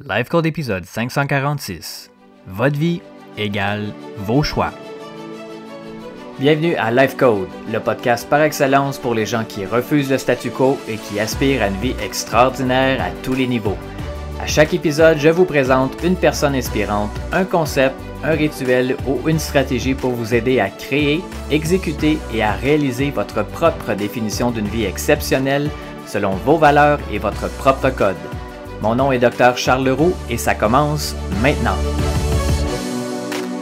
Life Code épisode 546. Votre vie égale vos choix. Bienvenue à Life Code, le podcast par excellence pour les gens qui refusent le statu quo et qui aspirent à une vie extraordinaire à tous les niveaux. À chaque épisode, je vous présente une personne inspirante, un concept, un rituel ou une stratégie pour vous aider à créer, exécuter et à réaliser votre propre définition d'une vie exceptionnelle selon vos valeurs et votre propre code. Mon nom est Dr. Charles Leroux et ça commence maintenant.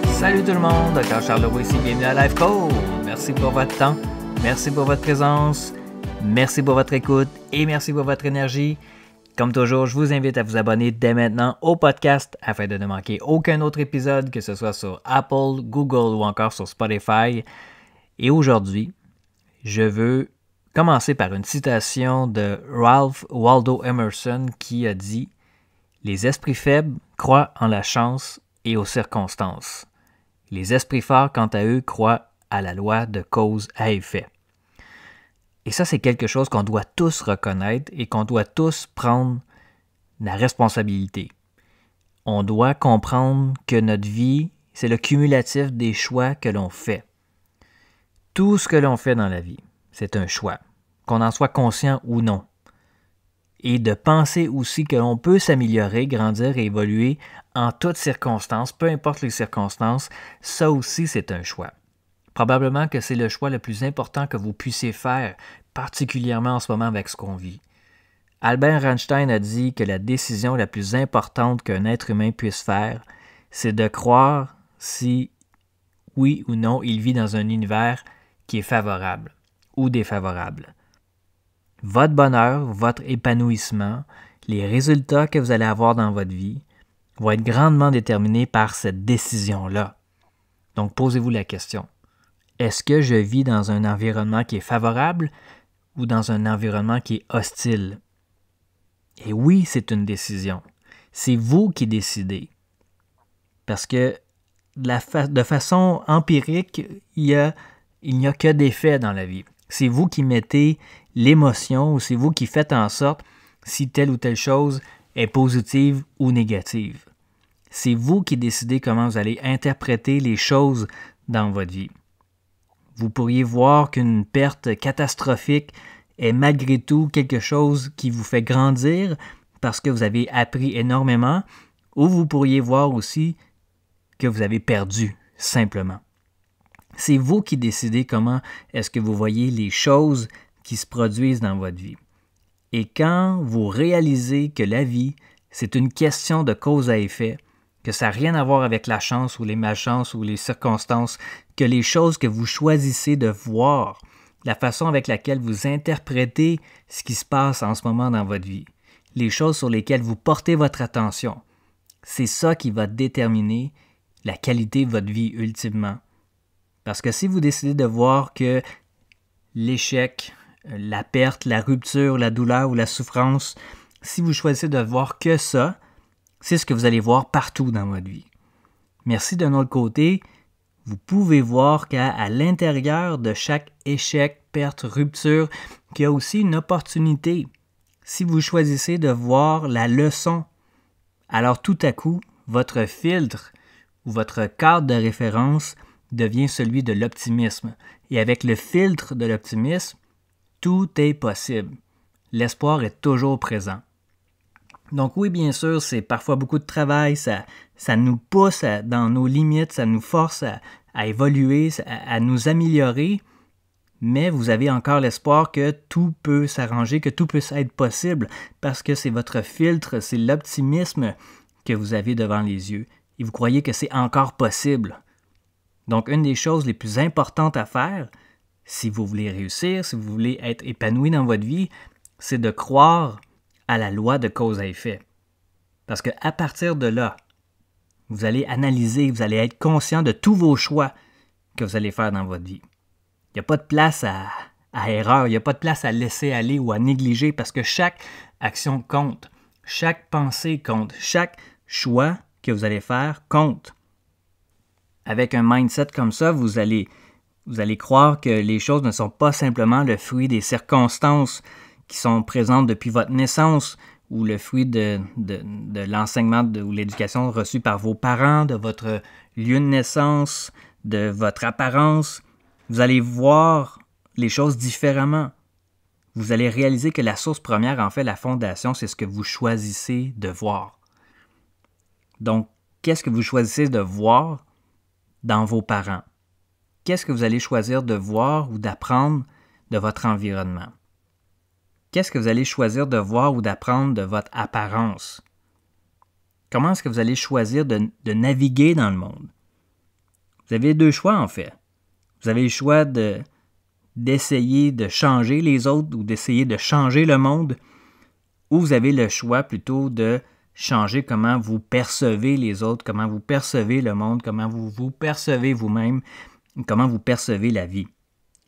Salut tout le monde, Dr. Charles Leroux ici, bienvenue à Life Code. Merci pour votre temps, merci pour votre présence, merci pour votre écoute et merci pour votre énergie. Comme toujours, je vous invite à vous abonner dès maintenant au podcast afin de ne manquer aucun autre épisode, que ce soit sur Apple, Google ou encore sur Spotify. Et aujourd'hui, je veux commencer par une citation de Ralph Waldo Emerson qui a dit « Les esprits faibles croient en la chance et aux circonstances. Les esprits forts, quant à eux, croient à la loi de cause à effet. » Et ça, c'est quelque chose qu'on doit tous reconnaître et qu'on doit tous prendre la responsabilité. On doit comprendre que notre vie, c'est le cumulatif des choix que l'on fait. Tout ce que l'on fait dans la vie, c'est un choix, qu'on en soit conscient ou non. Et de penser aussi que l'on peut s'améliorer, grandir et évoluer en toutes circonstances, peu importe les circonstances, ça aussi c'est un choix. Probablement que c'est le choix le plus important que vous puissiez faire, particulièrement en ce moment avec ce qu'on vit. Albert Einstein a dit que la décision la plus importante qu'un être humain puisse faire, c'est de croire si, oui ou non, il vit dans un univers qui est favorable ou défavorable. Votre bonheur, votre épanouissement, les résultats que vous allez avoir dans votre vie vont être grandement déterminés par cette décision-là. Donc, posez-vous la question. Est-ce que je vis dans un environnement qui est favorable ou dans un environnement qui est hostile? Et oui, c'est une décision. C'est vous qui décidez. Parce que de façon empirique, il n'y a que des faits dans la vie. C'est vous qui mettez l'émotion ou c'est vous qui faites en sorte si telle ou telle chose est positive ou négative. C'est vous qui décidez comment vous allez interpréter les choses dans votre vie. Vous pourriez voir qu'une perte catastrophique est malgré tout quelque chose qui vous fait grandir parce que vous avez appris énormément, ou vous pourriez voir aussi que vous avez perdu, simplement. C'est vous qui décidez comment est-ce que vous voyez les choses qui se produisent dans votre vie. Et quand vous réalisez que la vie, c'est une question de cause à effet, que ça n'a rien à voir avec la chance ou les malchances ou les circonstances, que les choses que vous choisissez de voir, la façon avec laquelle vous interprétez ce qui se passe en ce moment dans votre vie, les choses sur lesquelles vous portez votre attention, c'est ça qui va déterminer la qualité de votre vie ultimement. Parce que si vous décidez de voir que l'échec, la perte, la rupture, la douleur ou la souffrance, si vous choisissez de voir que ça, c'est ce que vous allez voir partout dans votre vie. Mais si d'un autre côté, vous pouvez voir qu'à l'intérieur de chaque échec, perte, rupture, qu'il y a aussi une opportunité. Si vous choisissez de voir la leçon, alors tout à coup, votre filtre ou votre cadre de référence devient celui de l'optimisme. Et avec le filtre de l'optimisme, tout est possible. L'espoir est toujours présent. Donc oui, bien sûr, c'est parfois beaucoup de travail, ça nous pousse dans nos limites, ça nous force à évoluer, à nous améliorer, mais vous avez encore l'espoir que tout peut s'arranger, que tout peut être possible, parce que c'est votre filtre, c'est l'optimisme que vous avez devant les yeux, et vous croyez que c'est encore possible. Donc, une des choses les plus importantes à faire, si vous voulez réussir, si vous voulez être épanoui dans votre vie, c'est de croire à la loi de cause à effet. Parce qu'à partir de là, vous allez analyser, vous allez être conscient de tous vos choix que vous allez faire dans votre vie. Il n'y a pas de place à erreur, il n'y a pas de place à laisser aller ou à négliger parce que chaque action compte, chaque pensée compte, chaque choix que vous allez faire compte. Avec un mindset comme ça, vous allez croire que les choses ne sont pas simplement le fruit des circonstances qui sont présentes depuis votre naissance ou le fruit de l'enseignement ou l'éducation reçue par vos parents, de votre lieu de naissance, de votre apparence, vous allez voir les choses différemment. Vous allez réaliser que la source première, en fait, la fondation, c'est ce que vous choisissez de voir. Donc, qu'est-ce que vous choisissez de voir dans vos parents? Qu'est-ce que vous allez choisir de voir ou d'apprendre de votre environnement? Qu'est-ce que vous allez choisir de voir ou d'apprendre de votre apparence? Comment est-ce que vous allez choisir de naviguer dans le monde? Vous avez deux choix, en fait. Vous avez le choix d'essayer de changer les autres ou d'essayer de changer le monde, ou vous avez le choix plutôt de changer comment vous percevez les autres, comment vous percevez le monde, comment vous vous percevez vous-même, comment vous percevez la vie.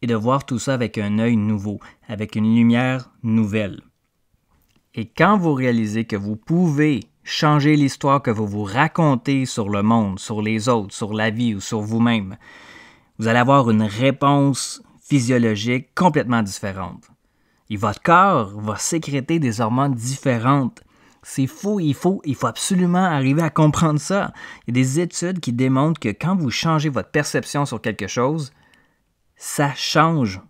Et de voir tout ça avec un œil nouveau, avec une lumière nouvelle. Et quand vous réalisez que vous pouvez changer l'histoire que vous vous racontez sur le monde, sur les autres, sur la vie ou sur vous-même, vous allez avoir une réponse physiologique complètement différente. Et votre corps va sécréter des hormones différentes. C'est fou, il faut absolument arriver à comprendre ça. Il y a des études qui démontrent que quand vous changez votre perception sur quelque chose, ça change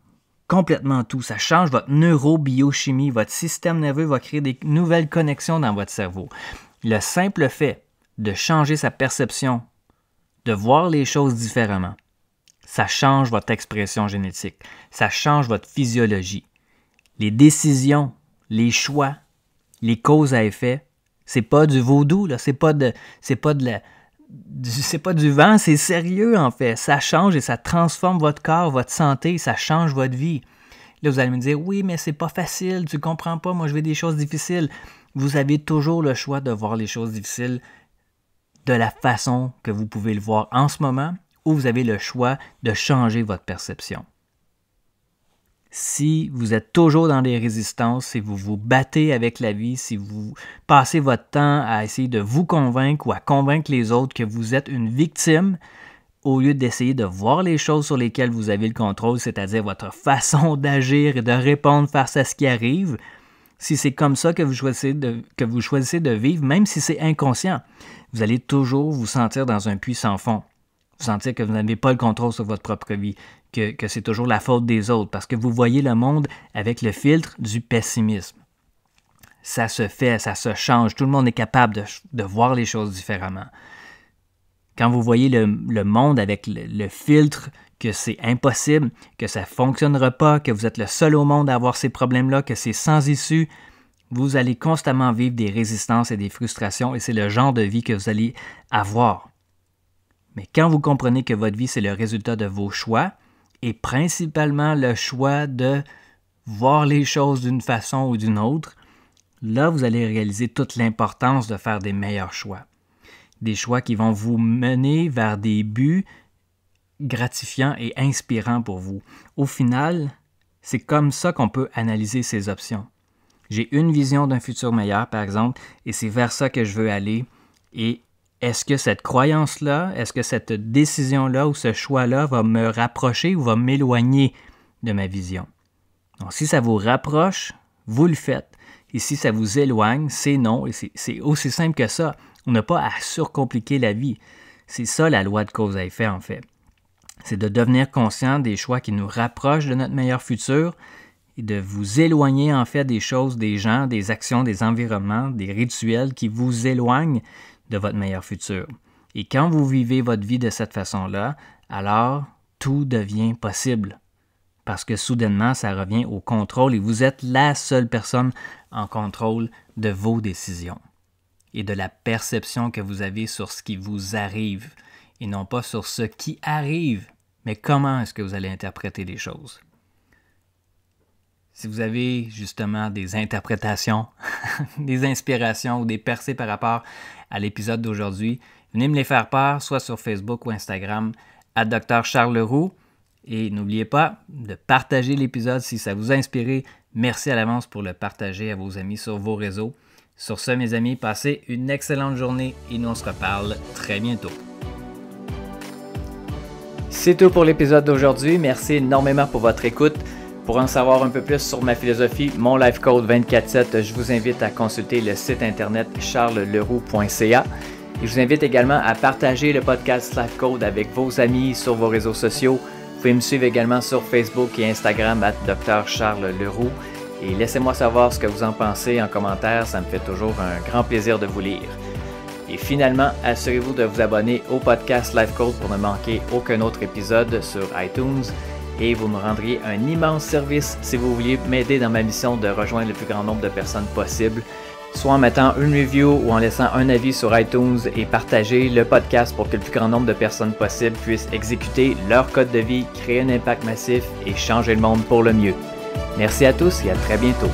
complètement tout. Ça change votre neurobiochimie. Votre système nerveux va créer des nouvelles connexions dans votre cerveau. Le simple fait de changer sa perception, de voir les choses différemment, ça change votre expression génétique. Ça change votre physiologie. Les décisions, les choix, les causes à effet, c'est pas du vaudou, là. C'est pas du vent, c'est sérieux en fait. Ça change et ça transforme votre corps, votre santé, ça change votre vie. Là, vous allez me dire, oui, mais c'est pas facile, tu comprends pas, moi je veux des choses difficiles. Vous avez toujours le choix de voir les choses difficiles de la façon que vous pouvez le voir en ce moment, ou vous avez le choix de changer votre perception. Si vous êtes toujours dans des résistances, si vous vous battez avec la vie, si vous passez votre temps à essayer de vous convaincre ou à convaincre les autres que vous êtes une victime, au lieu d'essayer de voir les choses sur lesquelles vous avez le contrôle, c'est-à-dire votre façon d'agir et de répondre face à ce qui arrive, si c'est comme ça que vous choisissez de vivre, même si c'est inconscient, vous allez toujours vous sentir dans un puits sans fond. Vous sentir que vous n'avez pas le contrôle sur votre propre vie, que c'est toujours la faute des autres, parce que vous voyez le monde avec le filtre du pessimisme. Ça se fait, ça se change. Tout le monde est capable de voir les choses différemment. Quand vous voyez le monde avec le filtre que c'est impossible, que ça ne fonctionnera pas, que vous êtes le seul au monde à avoir ces problèmes-là, que c'est sans issue, vous allez constamment vivre des résistances et des frustrations et c'est le genre de vie que vous allez avoir. Mais quand vous comprenez que votre vie, c'est le résultat de vos choix, et principalement le choix de voir les choses d'une façon ou d'une autre, là, vous allez réaliser toute l'importance de faire des meilleurs choix. Des choix qui vont vous mener vers des buts gratifiants et inspirants pour vous. Au final, c'est comme ça qu'on peut analyser ces options. J'ai une vision d'un futur meilleur, par exemple, et c'est vers ça que je veux aller, et est-ce que cette croyance-là, est-ce que cette décision-là ou ce choix-là va me rapprocher ou va m'éloigner de ma vision? Donc, si ça vous rapproche, vous le faites. Et si ça vous éloigne, c'est non. Et c'est aussi simple que ça. On n'a pas à surcompliquer la vie. C'est ça la loi de cause à effet, en fait. C'est de devenir conscient des choix qui nous rapprochent de notre meilleur futur et de vous éloigner, en fait, des choses, des gens, des actions, des environnements, des rituels qui vous éloignent de votre meilleur futur. Et quand vous vivez votre vie de cette façon-là, alors tout devient possible. Parce que soudainement, ça revient au contrôle et vous êtes la seule personne en contrôle de vos décisions et de la perception que vous avez sur ce qui vous arrive et non pas sur ce qui arrive, mais comment est-ce que vous allez interpréter les choses. Si vous avez justement des interprétations, des inspirations ou des percées par rapport à l'épisode d'aujourd'hui, venez me les faire part, soit sur Facebook ou Instagram, @Dr Charles Leroux. Et n'oubliez pas de partager l'épisode si ça vous a inspiré. Merci à l'avance pour le partager à vos amis sur vos réseaux. Sur ce, mes amis, passez une excellente journée et nous on se reparle très bientôt. C'est tout pour l'épisode d'aujourd'hui. Merci énormément pour votre écoute. Pour en savoir un peu plus sur ma philosophie, mon Life Code 24/7, je vous invite à consulter le site internet charlesleroux.ca. Et je vous invite également à partager le podcast Life Code avec vos amis sur vos réseaux sociaux. Vous pouvez me suivre également sur Facebook et Instagram @Dr Charles Leroux. Et laissez-moi savoir ce que vous en pensez en commentaire, ça me fait toujours un grand plaisir de vous lire. Et finalement, assurez-vous de vous abonner au podcast Life Code pour ne manquer aucun autre épisode sur iTunes. Et vous me rendriez un immense service si vous vouliez m'aider dans ma mission de rejoindre le plus grand nombre de personnes possible, soit en mettant une review ou en laissant un avis sur iTunes et partager le podcast pour que le plus grand nombre de personnes possible puissent exécuter leur code de vie, créer un impact massif et changer le monde pour le mieux. Merci à tous et à très bientôt.